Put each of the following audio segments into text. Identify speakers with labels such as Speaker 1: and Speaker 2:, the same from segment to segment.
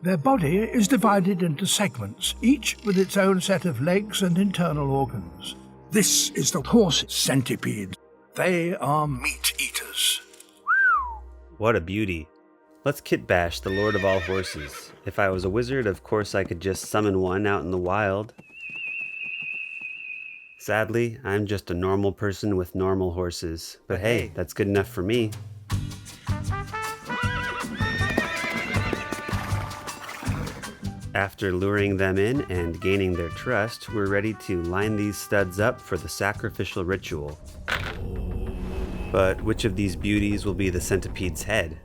Speaker 1: Their body is divided into segments, each with its own set of legs and internal organs. This is the Horse Centipede. They are meat eaters.
Speaker 2: What a beauty. Let's kitbash the Lord of all horses. If I was a wizard, of course I could just summon one out in the wild. Sadly, I'm just a normal person with normal horses. But hey, that's good enough for me. After luring them in and gaining their trust, we're ready to line these studs up for the sacrificial ritual. But which of these beauties will be the centipede's head?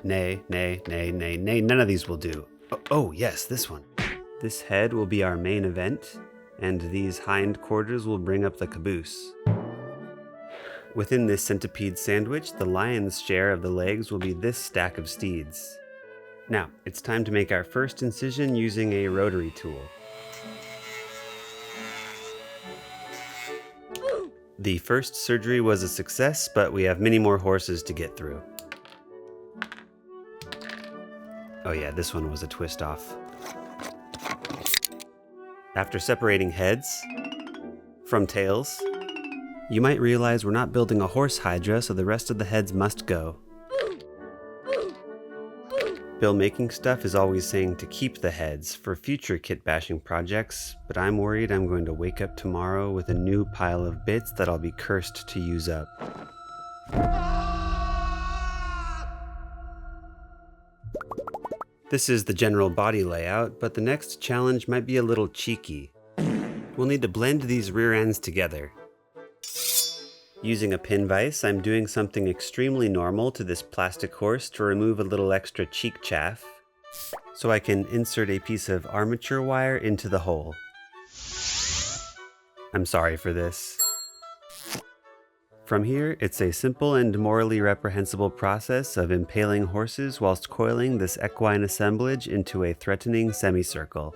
Speaker 2: Nay, none of these will do. Oh yes, this one. This head will be our main event, and these hind quarters will bring up the caboose. Within this centipede sandwich, the lion's share of the legs will be this stack of steeds. Now, it's time to make our first incision using a rotary tool. The first surgery was a success, but we have many more horses to get through. Oh yeah, this one was a twist off. After separating heads from tails, you might realize we're not building a horse hydra, so the rest of the heads must go. Bill Making Stuff is always saying to keep the heads for future kit bashing projects, but I'm worried I'm going to wake up tomorrow with a new pile of bits that I'll be cursed to use up. This is the general body layout, but the next challenge might be a little cheeky. We'll need to blend these rear ends together. Using a pin vise, I'm doing something extremely normal to this plastic horse to remove a little extra cheek chaff, so I can insert a piece of armature wire into the hole. I'm sorry for this. From here, it's a simple and morally reprehensible process of impaling horses whilst coiling this equine assemblage into a threatening semicircle.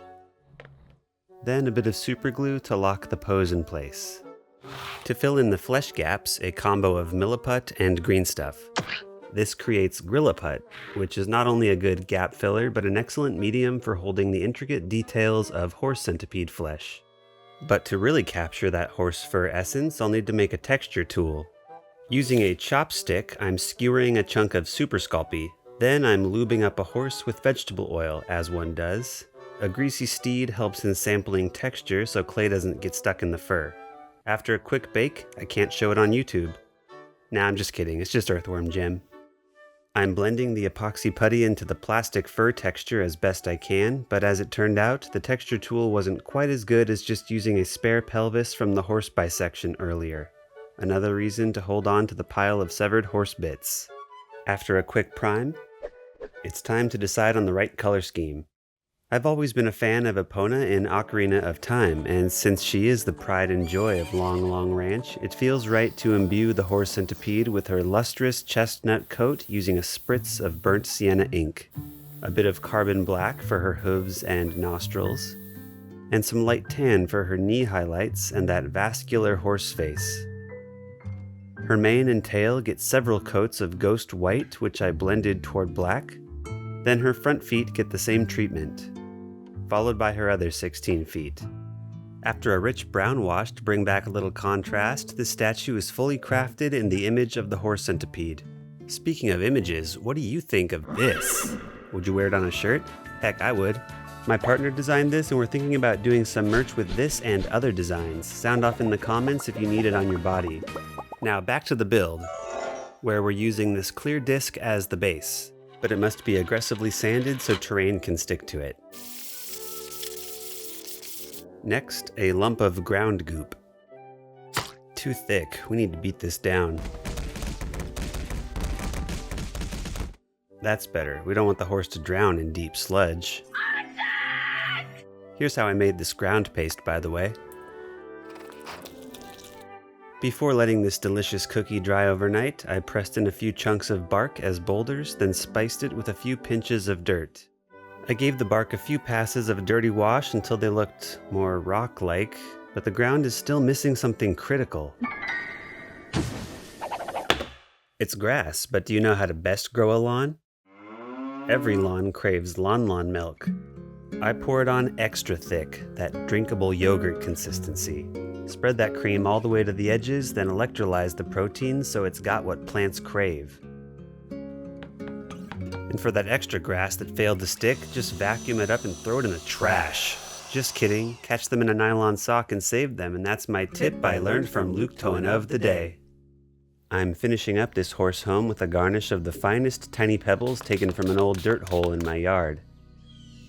Speaker 2: Then a bit of superglue to lock the pose in place. To fill in the flesh gaps, a combo of milliput and green stuff. This creates grilliput, which is not only a good gap filler, but an excellent medium for holding the intricate details of horse centipede flesh. But to really capture that horse fur essence, I'll need to make a texture tool. Using a chopstick, I'm skewering a chunk of super sculpey. Then I'm lubing up a horse with vegetable oil, as one does. A greasy steed helps in sampling texture so clay doesn't get stuck in the fur. After a quick bake, I can't show it on YouTube. Nah, I'm just kidding, it's just earthworm jam. I'm blending the epoxy putty into the plastic fur texture as best I can, but as it turned out, the texture tool wasn't quite as good as just using a spare pelvis from the horse bisection earlier. Another reason to hold on to the pile of severed horse bits. After a quick prime, it's time to decide on the right color scheme. I've always been a fan of Epona in Ocarina of Time, and since she is the pride and joy of Lon Lon Ranch, it feels right to imbue the Horse Centipede with her lustrous chestnut coat using a spritz of burnt sienna ink, a bit of carbon black for her hooves and nostrils, and some light tan for her knee highlights and that vascular horse face. Her mane and tail get several coats of ghost white, which I blended toward black. Then her front feet get the same treatment, followed by her other 16 feet. After a rich brown wash to bring back a little contrast, this statue is fully crafted in the image of the Horse Centipede. Speaking of images, what do you think of this? Would you wear it on a shirt? Heck, I would. My partner designed this and we're thinking about doing some merch with this and other designs. Sound off in the comments if you need it on your body. Now back to the build, where we're using this clear disc as the base, but it must be aggressively sanded so terrain can stick to it. Next, a lump of ground goop. Too thick, we need to beat this down. That's better, we don't want the horse to drown in deep sludge. Here's how I made this ground paste, by the way. Before letting this delicious cookie dry overnight, I pressed in a few chunks of bark as boulders, then spiced it with a few pinches of dirt. I gave the bark a few passes of a dirty wash until they looked more rock-like, but the ground is still missing something critical. It's grass, but do you know how to best grow a lawn? Every lawn craves Lon Lon milk. I pour it on extra thick, that drinkable yogurt consistency. Spread that cream all the way to the edges, then electrolyze the protein so it's got what plants crave. And for that extra grass that failed to stick, just vacuum it up and throw it in the trash. Just kidding, catch them in a nylon sock and save them, and that's my tip I learned from Luke Toan of the day. I'm finishing up this horse home with a garnish of the finest tiny pebbles taken from an old dirt hole in my yard.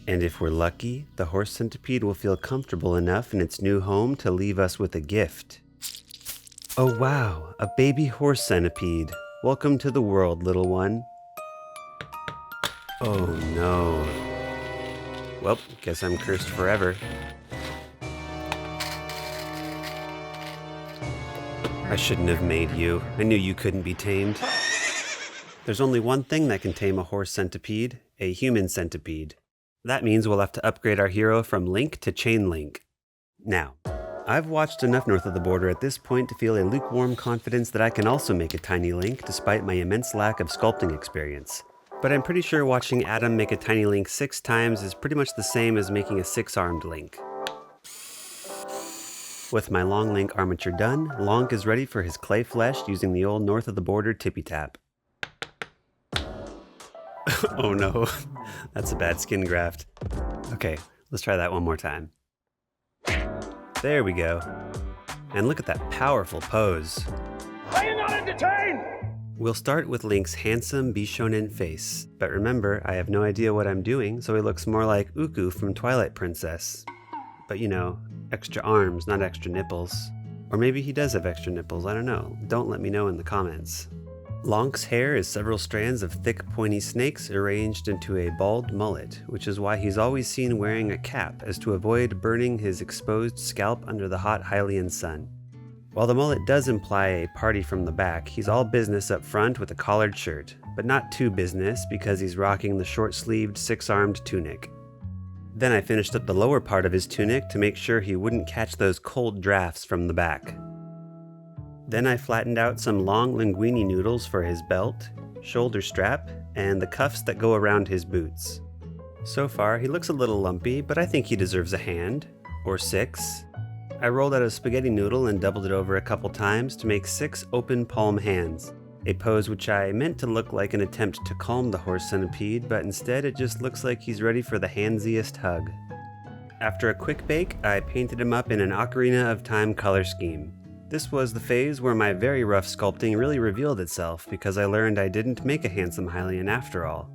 Speaker 2: And if we're lucky, the horse centipede will feel comfortable enough in its new home to leave us with a gift. Oh wow, a baby horse centipede. Welcome to the world, little one. Oh no. Well, guess I'm cursed forever. I shouldn't have made you. I knew you couldn't be tamed. There's only one thing that can tame a horse centipede, a human centipede. That means we'll have to upgrade our hero from Link to Chain Link. Now, I've watched enough north of the border at this point to feel a lukewarm confidence that I can also make a tiny Link despite my immense lack of sculpting experience. But I'm pretty sure watching Adam make a tiny Link 6 times is pretty much the same as making a 6-armed Link. With my long Link armature done, Longk is ready for his clay flesh using the old north of the border tippy tap. Oh no, that's a bad skin graft. Okay, let's try that one more time. There we go. And look at that powerful pose.
Speaker 1: Are you not entertained?
Speaker 2: We'll start with Link's handsome Bishonen face, but remember, I have no idea what I'm doing, so he looks more like Uku from Twilight Princess. But you know, extra arms, not extra nipples. Or maybe he does have extra nipples, I don't know. Don't let me know in the comments. Lonk's hair is several strands of thick pointy snakes arranged into a bald mullet, which is why he's always seen wearing a cap as to avoid burning his exposed scalp under the hot Hylian sun. While the mullet does imply a party from the back, he's all business up front with a collared shirt, but not too business because he's rocking the short-sleeved 6-armed tunic. Then I finished up the lower part of his tunic to make sure he wouldn't catch those cold drafts from the back. Then I flattened out some long linguine noodles for his belt, shoulder strap, and the cuffs that go around his boots. So far, he looks a little lumpy, but I think he deserves a hand, or 6. I rolled out a spaghetti noodle and doubled it over a couple times to make 6 open palm hands, a pose which I meant to look like an attempt to calm the horse centipede, but instead it just looks like he's ready for the handsiest hug. After a quick bake, I painted him up in an Ocarina of Time color scheme. This was the phase where my very rough sculpting really revealed itself because I learned I didn't make a handsome Hylian after all.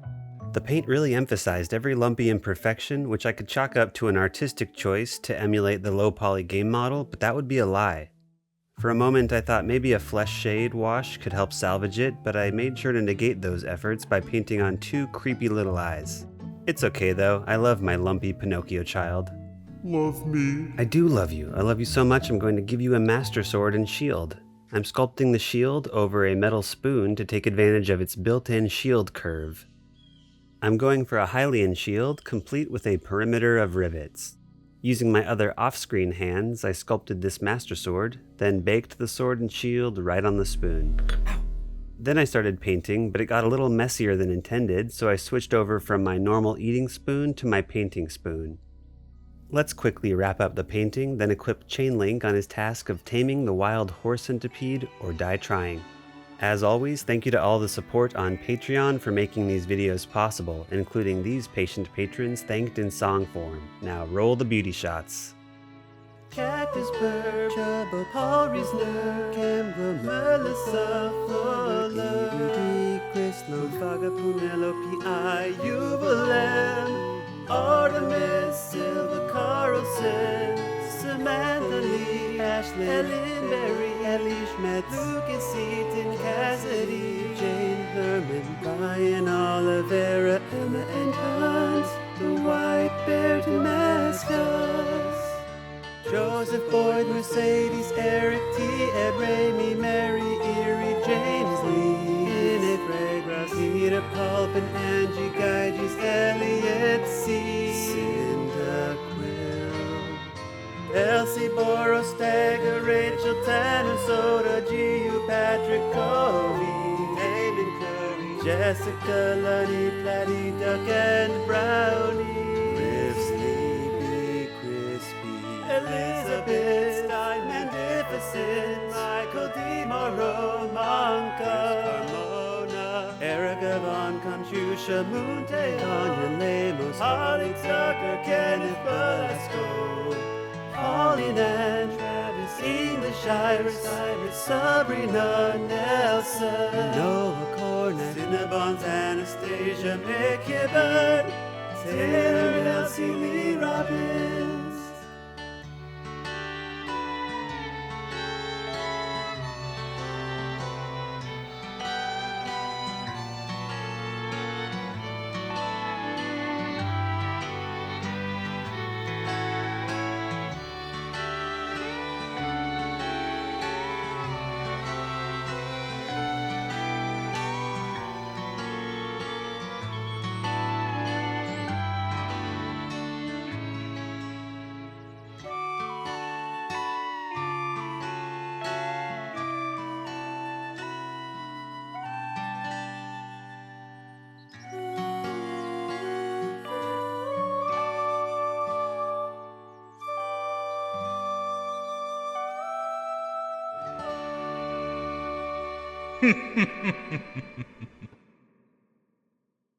Speaker 2: The paint really emphasized every lumpy imperfection, which I could chalk up to an artistic choice to emulate the low-poly game model, but that would be a lie. For a moment I thought maybe a flesh shade wash could help salvage it, but I made sure to negate those efforts by painting on 2 creepy little eyes. It's okay though, I love my lumpy Pinocchio child.
Speaker 1: Love me.
Speaker 2: I do love you. I love you so much I'm going to give you a master sword and shield. I'm sculpting the shield over a metal spoon to take advantage of its built-in shield curve. I'm going for a Hylian shield, complete with a perimeter of rivets. Using my other off-screen hands, I sculpted this master sword, then baked the sword and shield right on the spoon. Then I started painting, but it got a little messier than intended, so I switched over from my normal eating spoon to my painting spoon. Let's quickly wrap up the painting, then equip Chain Link on his task of taming the wild horse centipede or die trying. As always, thank you to all the support on Patreon for making these videos possible, including these patient patrons thanked in song form. Now roll the beauty shots. Cactus Burr, Chubba, Paul Riesner, Kembra, Melissa, Fuller, DVD, Chris, Lovaga, Penelope, I, Jubilee, Artemis, Silva, Carlson, Samantha Lee, Ashley, Ellen Berry, Ellie Schmidt, Lucas Seaton, Cassidy, Jane Herman, Brian Oliveira, Emma and Hans, the White Bear Damascus, Joseph Boyd, Mercedes, Eric T, Ed Ramey, Mary, Erie, James Lee, Init Regras, Peter Pulp and Angie Geiges, Elliot C, Cinda Quill, Elsie Boros, Stagger, Rachel Tanner, Soda, G.U. Patrick Covey, Damon Curry, Jessica, Lunny, Platty, Duck, and Brownie. Riff, Sleepy, Crispy, Elizabeth, Stein, Magnificent, Michael D. Morrow, Monka, Carmona, Erica Von Conchusha, Moonte, Tanya Lemos, Holly Tucker, Kenneth Belasco, Pauline and Travis, English, Iris, Sabrina, Nelson, Noah Cornet, Cinnabons, Anastasia, Mick Hibbert, Taylor, Elsie, Lee Robbins.